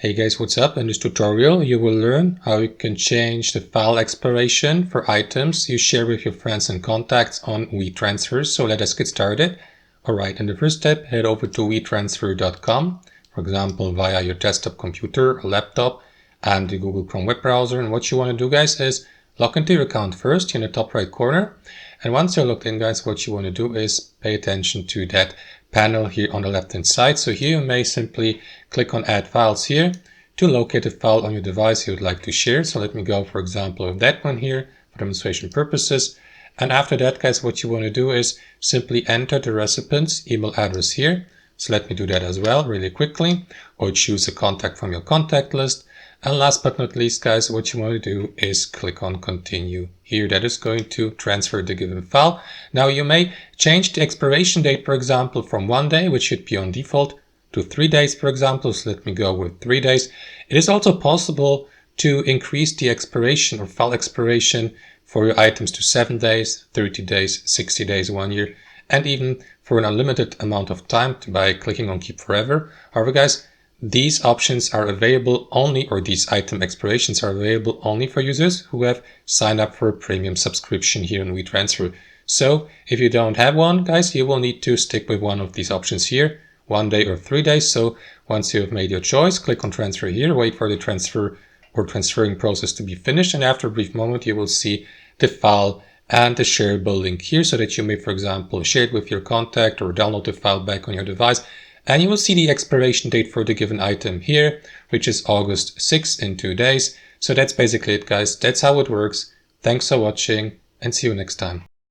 Hey guys, what's up? In this tutorial you will learn how you can change the file expiration for items you share with your friends and contacts on WeTransfer. So let us get started. Alright, in the first step, head over to WeTransfer.com, for example via your desktop computer or laptop and the Google Chrome web browser. And what you want to do, guys, is log into your account first in the top right corner. And once you're logged in, guys, what you want to do is pay attention to that panel here on the left hand side. So here you may simply click on add files here to locate a file on your device you would like to share. So let me go, for example, with that one here for demonstration purposes. And after that, guys, what you want to do is simply enter the recipient's email address here. So let me do that as well really quickly, or choose a contact from your contact list. And last but not least, guys, what you want to do is click on continue here. That is going to transfer the given file. Now you may change the expiration date, for example, from 1 day, which should be on default, to 3 days, for example. So let me go with 3 days. It is also possible to increase the expiration or file expiration for your items to 7 days, 30 days, 60 days, 1 year, and even for an unlimited amount of time by clicking on keep forever. However, guys, these options are available only, or these item expirations are available only for users who have signed up for a premium subscription here on WeTransfer. So if you don't have one, guys, you will need to stick with one of these options here, 1 day or 3 days. So once you have made your choice, click on transfer here, wait for the transfer or transferring process to be finished. And after a brief moment, you will see the file and the shareable link here so that you may, for example, share it with your contact or download the file back on your device. And you will see the expiration date for the given item here, which is August 6th in 2 days. So that's basically it, guys. That's how it works. Thanks for watching and see you next time.